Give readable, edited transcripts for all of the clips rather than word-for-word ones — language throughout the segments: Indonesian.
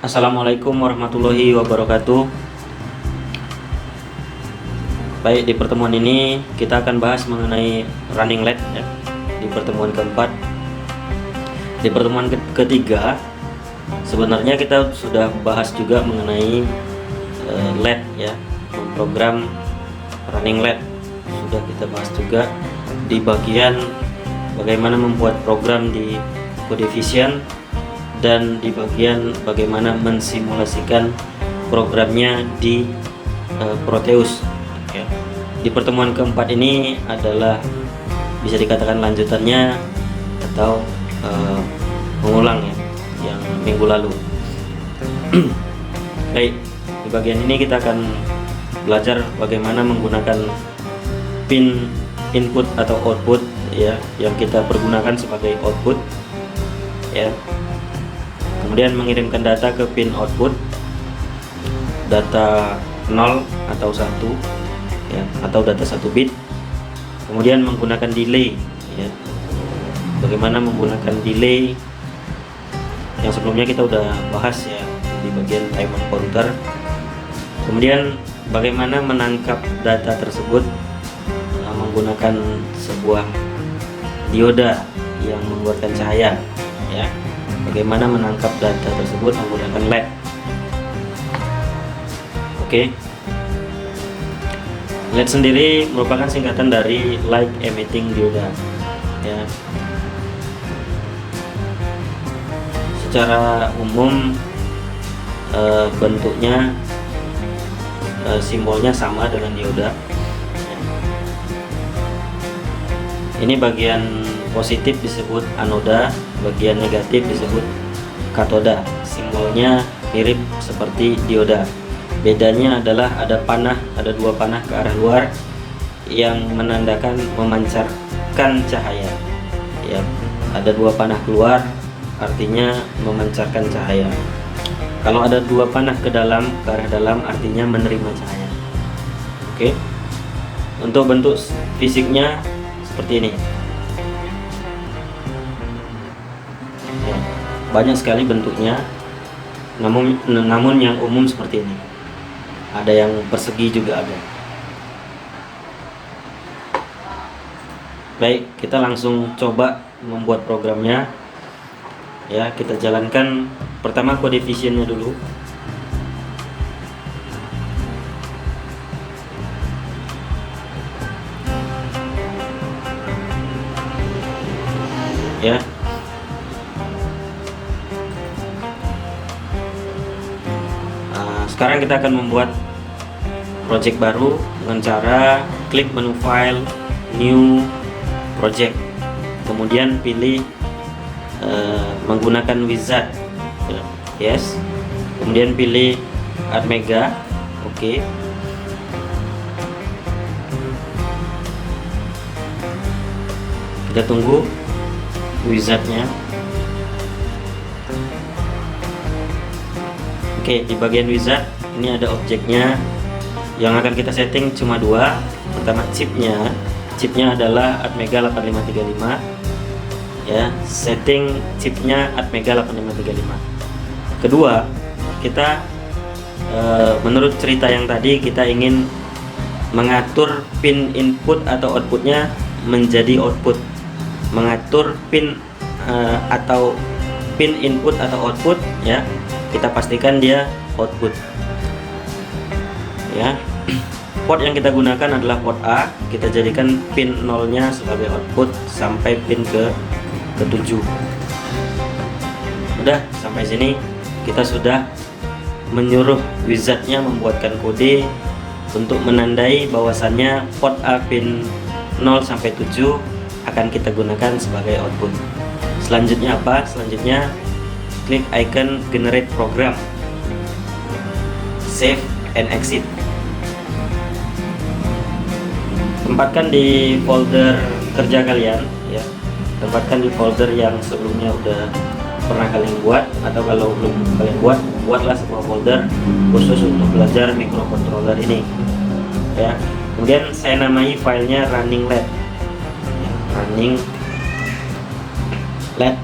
Assalamualaikum warahmatullahi wabarakatuh. Baik, di pertemuan ini kita akan bahas mengenai running LED ya, di pertemuan keempat. Di pertemuan ketiga sebenarnya kita sudah bahas juga mengenai LED ya, program running LED sudah kita bahas juga di bagian bagaimana membuat program di Codevision dan di bagian bagaimana mensimulasikan programnya di Proteus ya. Di pertemuan keempat ini adalah bisa dikatakan lanjutannya atau mengulang ya yang minggu lalu. Baik, di bagian ini kita akan belajar bagaimana menggunakan pin input atau output ya, yang kita pergunakan sebagai output ya. Kemudian mengirimkan data ke pin output, data 0 atau 1 ya, atau data 1 bit. Kemudian menggunakan delay ya, bagaimana menggunakan delay yang sebelumnya kita udah bahas ya di bagian timer counter. Kemudian bagaimana menangkap data tersebut menggunakan sebuah dioda yang mengeluarkan cahaya ya. Bagaimana menangkap data tersebut menggunakan LED. Oke. LED sendiri merupakan singkatan dari light emitting dioda ya. Secara umum bentuknya simbolnya sama dengan dioda. Ini bagian positif disebut anoda, bagian negatif disebut katoda. Simbolnya mirip seperti dioda. Bedanya adalah ada dua panah ke arah luar yang menandakan memancarkan cahaya. Ya, ada dua panah keluar artinya memancarkan cahaya. Kalau ada dua panah ke arah dalam artinya menerima cahaya. Oke. Untuk bentuk fisiknya seperti ini ya, banyak sekali bentuknya, namun yang umum seperti ini. Ada yang persegi juga ada. Baik, kita langsung coba membuat programnya ya. Kita jalankan pertama Codevisionnya dulu ya. Sekarang kita akan membuat project baru dengan cara klik menu file, new project, kemudian pilih menggunakan wizard ya. Yes, kemudian pilih Atmega. Oke. Kita tunggu wizardnya. Oke, di bagian wizard ini ada objeknya yang akan kita setting cuma dua. Pertama chipnya adalah Atmega 8535 ya, setting chipnya Atmega 8535. Kedua, kita menurut cerita yang tadi kita ingin mengatur pin input atau outputnya menjadi output, mengatur pin atau pin input atau output ya, kita pastikan dia output ya. Port yang kita gunakan adalah port A, kita jadikan pin 0 nya sebagai output sampai pin ke 7. Udah sampai sini kita sudah menyuruh wizardnya membuatkan kode untuk menandai bahwasannya port A pin 0 sampai 7 akan kita gunakan sebagai output. Selanjutnya apa? Selanjutnya klik icon generate program, save and exit. Tempatkan di folder kerja kalian ya, tempatkan di folder yang sebelumnya udah pernah kalian buat, atau kalau belum kalian buatlah sebuah folder khusus untuk belajar microcontroller ini ya. Kemudian saya namai filenya running LED ya, running LED,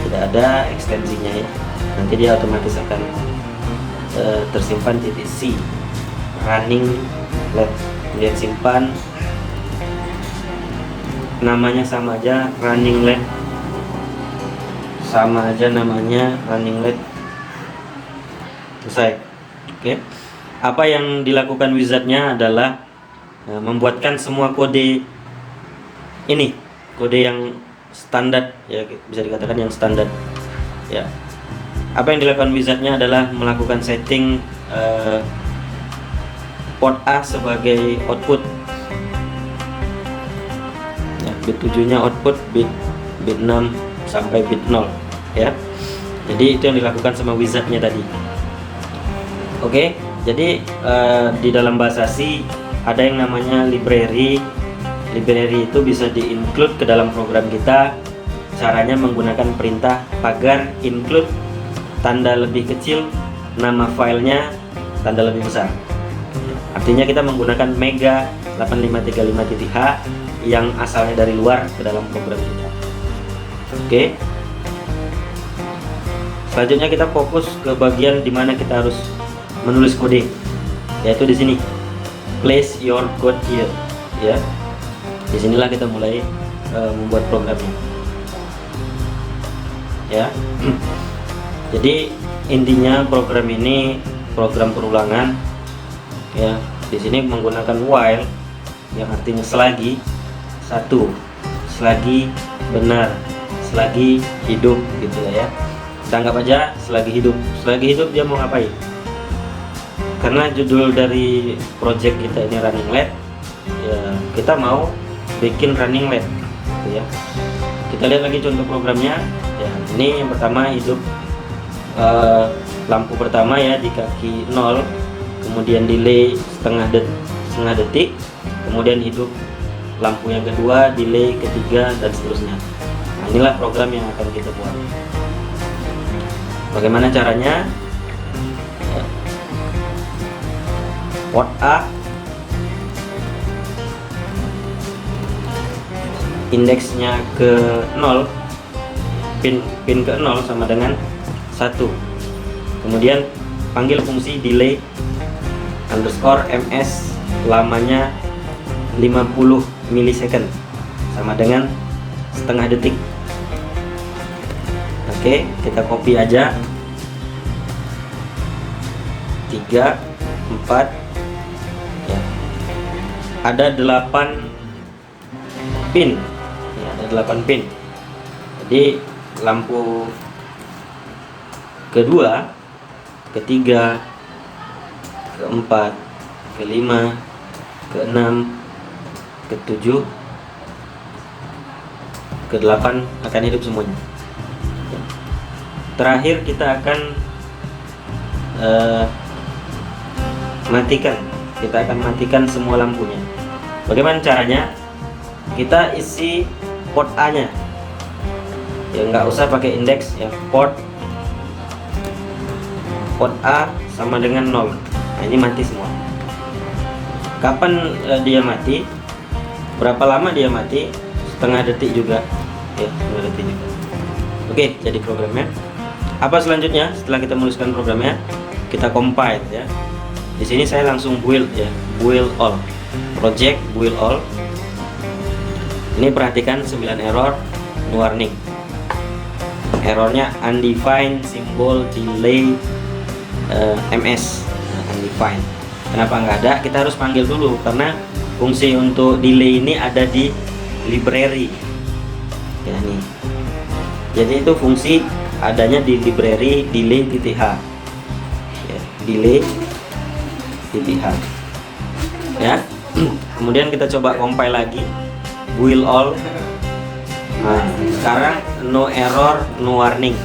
tidak ada ekstensinya ya. nanti dia otomatis akan tersimpan titik C, running LED. Kemudian simpan, namanya sama aja, running LED, sama aja namanya running LED. Selesai. Oke. Apa yang dilakukan wizardnya adalah membuatkan semua kode ini, kode yang standar ya, bisa dikatakan yang standar ya. Apa yang dilakukan wizardnya adalah melakukan setting port A sebagai output ya, bit 7 nya output, bit 6 sampai bit 0 ya. Jadi itu yang dilakukan sama wizardnya tadi. Oke, jadi di dalam bahasa C ada yang namanya library. Library itu bisa di-include ke dalam program kita. Caranya menggunakan perintah pagar include tanda lebih kecil, nama filenya tanda lebih besar. Artinya kita menggunakan mega 8535.h yang asalnya dari luar ke dalam program kita. Oke. Selanjutnya kita fokus ke bagian dimana kita harus menulis kode, yaitu di sini, place your code here ya. Disinilah kita mulai membuat programnya ya. Jadi intinya program ini program perulangan ya. Di sini menggunakan while yang artinya selagi satu, selagi benar, selagi hidup gitu ya. Kita anggap aja selagi hidup. Selagi hidup dia mau ngapain? Karena judul dari project kita ini running LED ya, kita mau bikin running LED gitu ya. Kita lihat lagi contoh programnya ya. Ini yang pertama hidup lampu pertama ya di kaki 0, kemudian delay setengah detik, kemudian hidup lampu yang kedua, delay ketiga, dan seterusnya. Nah, inilah program yang akan kita buat. Bagaimana caranya? Port A indeksnya ke 0, pin ke 0 sama dengan 1. Kemudian panggil fungsi delay underscore ms, lamanya 50 milisecond sama dengan setengah detik. Oke, kita copy aja 3, 4 ya. Ada 8 pin ya, ada 8 pin. Jadi lampu kedua, ketiga, keempat, kelima, keenam, ketujuh, ke-8 akan hidup semuanya. Terakhir kita akan matikan semua lampunya. Bagaimana caranya? Kita isi port A nya ya, nggak usah pakai indeks ya. Port A sama dengan 0. Nah, ini mati semua. Kapan dia mati? Berapa lama dia mati? Setengah detik juga ya, setengah detik juga. Oke, jadi programnya apa selanjutnya? Setelah kita menuliskan programnya, kita compile ya. Di sini saya langsung build ya, build all, project build all. Ini perhatikan 9 error, no warning. Errornya undefined symbol delay ms, undefined. Kenapa nggak ada? Kita harus panggil dulu karena fungsi untuk delay ini ada di library ya nih. Jadi itu fungsi adanya di library delay.h ya, delay.h ya. Kemudian kita coba compile lagi, build all. Nah, sekarang no error no warning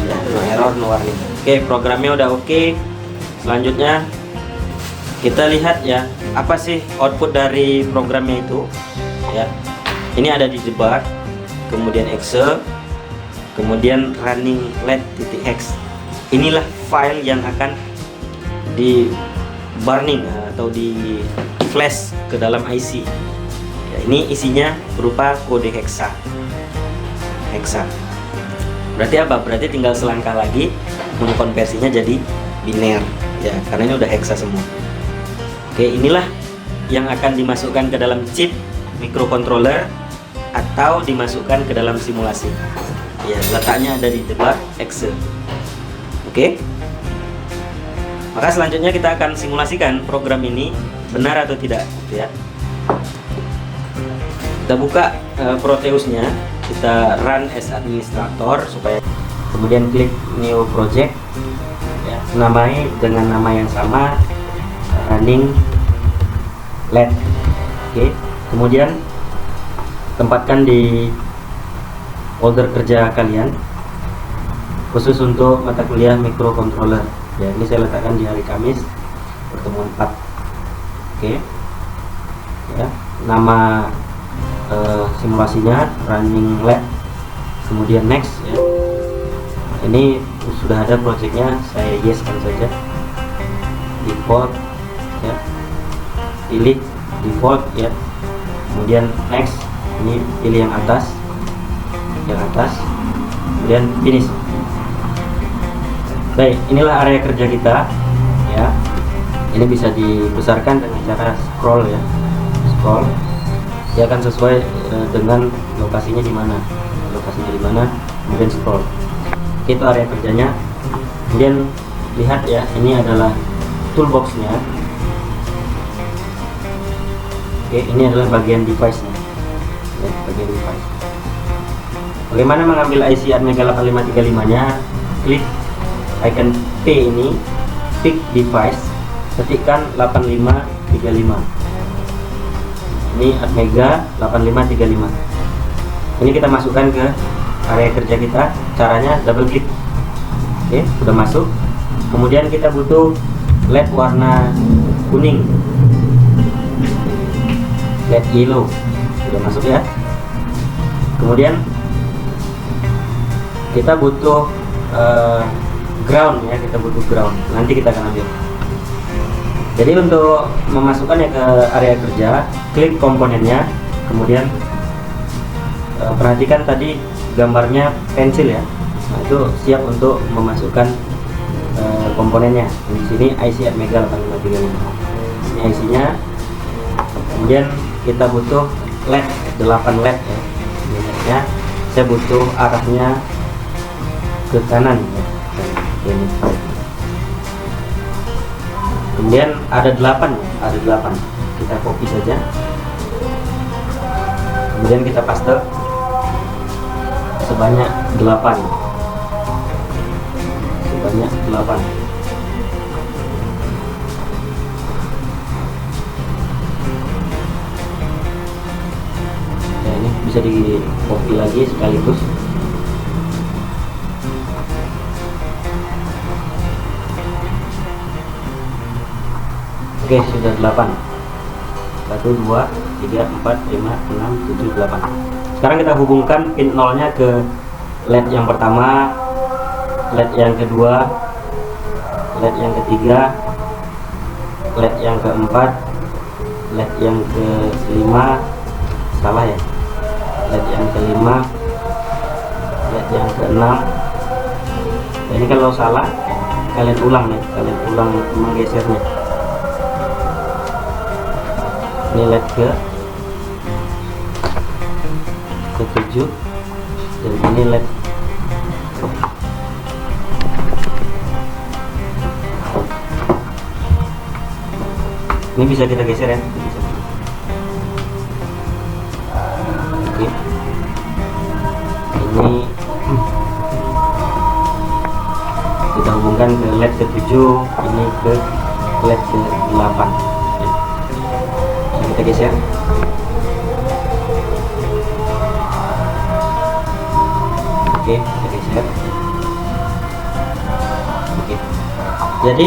ya, no error no warning. Oke, programnya udah oke. Selanjutnya kita lihat ya, apa sih output dari programnya itu ya. Ini ada di debug, kemudian exe, kemudian running LED.x. Inilah file yang akan di burning atau di flash ke dalam IC ya. Ini isinya berupa kode hexa. Berarti apa? Berarti tinggal selangkah lagi mengkonversinya jadi biner ya, karena ini udah hexa semua. Oke, inilah yang akan dimasukkan ke dalam chip microcontroller atau dimasukkan ke dalam simulasi. Ya, letaknya ada di debug Excel. Oke. Maka selanjutnya kita akan simulasikan program ini benar atau tidak, ya. Kita buka Proteusnya, kita run as administrator supaya, kemudian klik new project, ya, namai dengan nama yang sama, running LED. Oke, kemudian tempatkan di folder kerja kalian khusus untuk mata kuliah microcontroller. Ya, ini saya letakkan di hari Kamis pertemuan 4. Oke. Ya, nama simulasinya running lab, kemudian next ya. Ini sudah ada projectnya, saya yes kan saja. Default ya, pilih default ya, kemudian next, ini pilih yang atas, kemudian finish. Baik, inilah area kerja kita ya. Ini bisa dibesarkan dengan cara scroll ya, scroll. Dia akan sesuai dengan lokasinya di mana, kemudian scroll. Itu area kerjanya. Kemudian lihat ya, ini adalah toolboxnya. Oke, ini adalah bagian device-nya. Ya, bagian device. Bagaimana mengambil IC Atmega 8535-nya? Klik icon P ini, pick device, ketikkan 8535. Ini Atmega 8535. Ini kita masukkan ke area kerja kita. Caranya double klik. Oke, sudah masuk. Kemudian kita butuh LED warna kuning, LED yellow, sudah masuk ya. Kemudian kita butuh ground ya, kita butuh ground. Nanti kita akan ambil. Jadi untuk memasukkannya ke area kerja, klik komponennya, kemudian perhatikan tadi gambarnya pensil ya. Nah, itu siap untuk memasukkan komponennya. Di sini IC Atmega 8535. Ini IC-nya. Kemudian kita butuh LED 8 LED ya. Ini saya butuh arahnya ke kanan ya. Ini. Kemudian ada 8 ya, ada 8. Kita copy saja. Kemudian kita paste sebanyak 8. Sebanyak 8. Ya, ini bisa di copy lagi sekaligus. Oke, sudah 8. 1, 2, 3, 4, 5, 6, 7, 8. Sekarang kita hubungkan pin 0-nya ke LED yang pertama, LED yang kedua, LED yang ketiga, LED yang keempat, LED yang kelima, salah ya, LED yang kelima, LED yang keenam. Nah, ini kalau salah kalian ulang nih, kalian ulang menggesernya. Ini LED ke 7 dan ini LED ini bisa kita geser ya. Oke, ini kita hubungkan ke LED ke 7, ini ke LED ke 8. Kita geser. Oke, kita geser. Oke. Jadi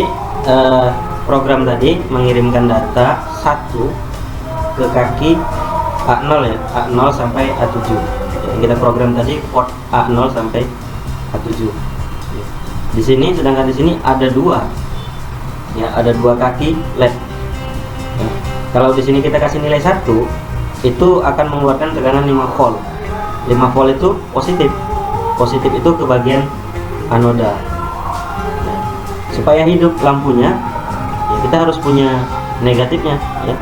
program tadi mengirimkan data 1 ke kaki A0 ya, A0 sampai A7. Jadi kita program tadi port A0 sampai A7. Di sini, sedangkan di sini ada 2. Ya, ada 2 kaki LED. Ya. Kalau di sini kita kasih nilai 1, itu akan mengeluarkan tekanan 5 volt. 5 volt itu positif positif itu ke bagian anoda. Nah, supaya hidup lampunya ya kita harus punya negatifnya ya,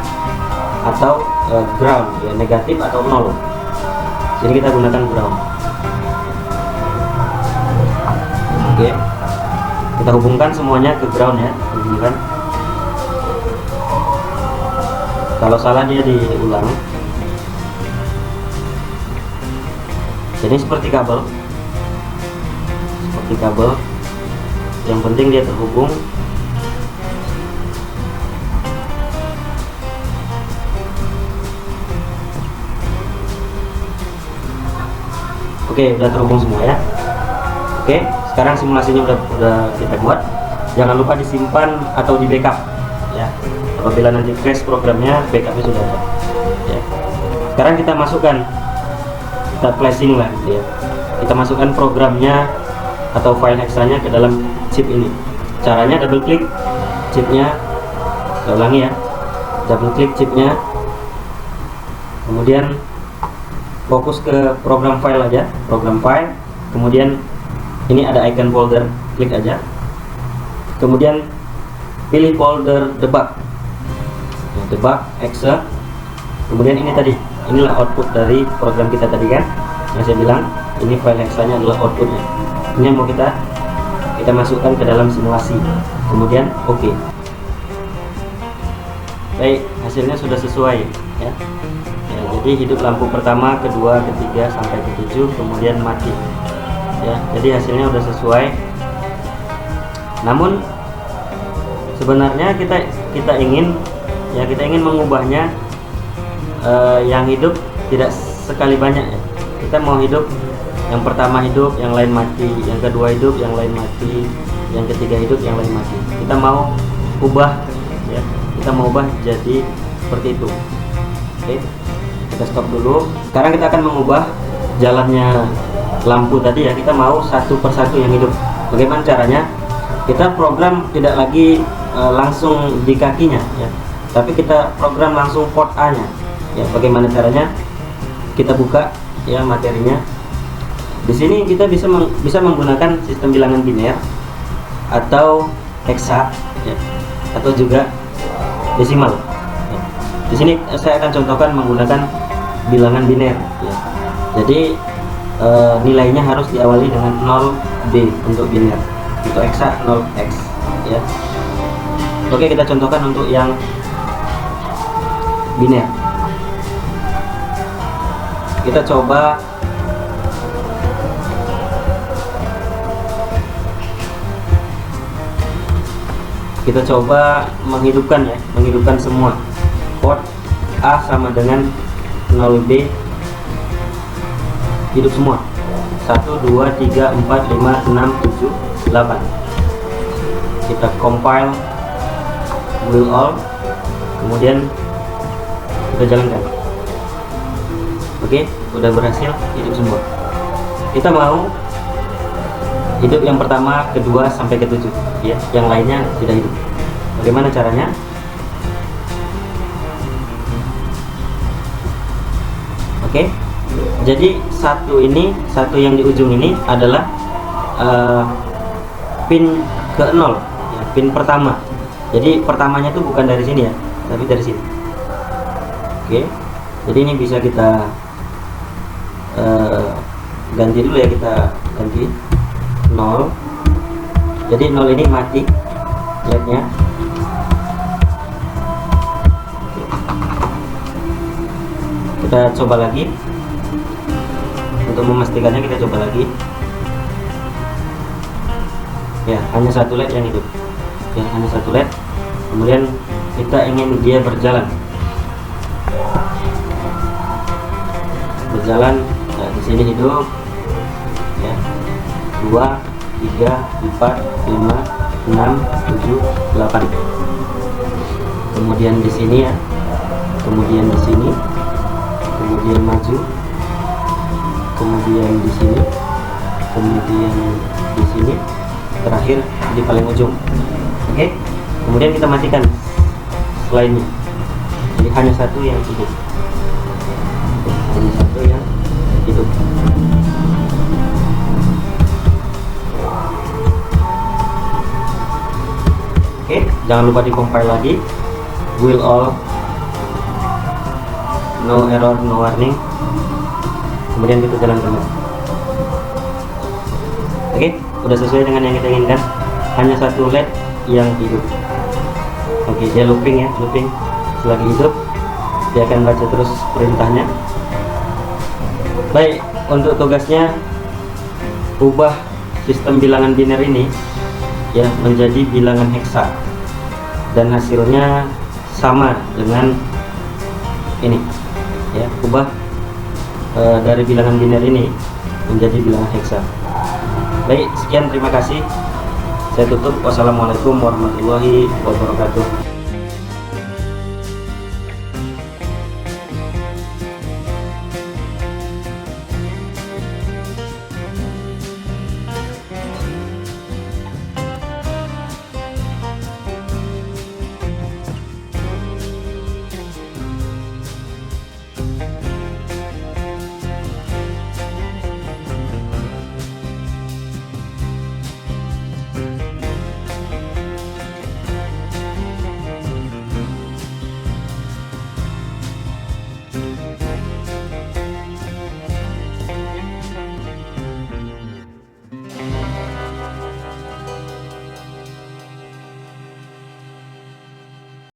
atau ground ya, negatif atau 0. Jadi kita gunakan ground. Oke, kita hubungkan semuanya ke ground ya, hubungkan. Kalau salah dia diulang. Jadi seperti kabel, yang penting dia terhubung. Oke, udah terhubung semua ya. Oke, sekarang simulasinya udah kita buat. Jangan lupa disimpan atau di backup ya. Apabila nanti crash programnya, backupnya sudah ada ya. Sekarang kita masukkan, kita flashing lah gitu ya. Kita masukkan programnya atau file hexanya ke dalam chip ini. Caranya double klik chipnya, saya ulangi ya, double klik chipnya, kemudian fokus ke program file aja, program file, kemudian ini ada icon folder, klik aja, kemudian pilih folder debug, debug exe, kemudian ini tadi, inilah output dari program kita tadi kan, yang saya bilang ini file hexanya adalah outputnya. Ini yang mau kita masukkan ke dalam simulasi, kemudian oke. Baik, hasilnya sudah sesuai ya. Jadi hidup lampu pertama, kedua, ketiga sampai ke-7, kemudian mati ya. Jadi hasilnya udah sesuai. Namun sebenarnya kita ingin mengubahnya yang hidup tidak sekali banyak ya. Kita mau hidup, yang pertama hidup, yang lain mati, yang kedua hidup, yang lain mati, yang ketiga hidup, yang lain mati. Kita mau ubah ya, kita mau ubah jadi seperti itu. Oke, kita stop dulu. Sekarang kita akan mengubah jalannya lampu tadi ya. Kita mau satu persatu yang hidup. Bagaimana caranya? Kita program tidak lagi langsung di kakinya ya, tapi kita program langsung port A nya ya. Bagaimana caranya? Kita buka ya materinya. Di sini kita bisa menggunakan sistem bilangan biner atau heksa ya, atau juga desimal ya. Di sini saya akan contohkan menggunakan bilangan biner ya. Jadi nilainya harus diawali dengan 0B untuk biner, untuk heksa 0x ya. Oke, kita contohkan untuk yang biner. Kita coba menghidupkan ya, menghidupkan semua port A sama dengan 0B, hidup semua. 1, 2, 3, 4, 5, 6, 7, 8. Kita compile will all, kemudian kita jalankan. Oke, udah berhasil hidup semua. Kita mau hidup yang pertama, kedua sampai ke-7 ya, yang lainnya tidak hidup. Bagaimana caranya? Oke, jadi satu yang di ujung ini adalah pin ke-0 ya, pin pertama. Jadi pertamanya itu bukan dari sini ya, tapi dari sini. Oke, jadi ini bisa kita ganti dulu ya, kita ganti 0. Jadi 0 ini mati LED-nya. Kita coba lagi. Untuk memastikannya kita coba lagi. Ya, hanya satu LED yang hidup. Ya, hanya satu LED. Kemudian kita ingin dia berjalan. Nah, di sini hidup ya. 2, 3, 4, 5, 6, 7, 8. Kemudian di sini ya. Kemudian di sini. Kemudian maju. Kemudian di sini. Kemudian di sini. Terakhir di paling ujung. Oke. Kemudian kita matikan lainnya. Jadi hanya satu yang hidup. Hanya satu yang hidup. Jangan lupa di compile lagi. Will all, no error, no warning. Kemudian kita jalankan. Oke, udah sesuai dengan yang kita inginkan. Hanya satu LED yang hidup. Oke, dia looping ya, looping. Selagi hidup dia akan baca terus perintahnya. Baik, untuk tugasnya ubah sistem bilangan biner ini ya menjadi bilangan heksa, dan hasilnya sama dengan ini ya, ubah dari bilangan biner ini menjadi bilangan heksa. Baik, sekian, terima kasih. Saya tutup. Wassalamualaikum warahmatullahi wabarakatuh.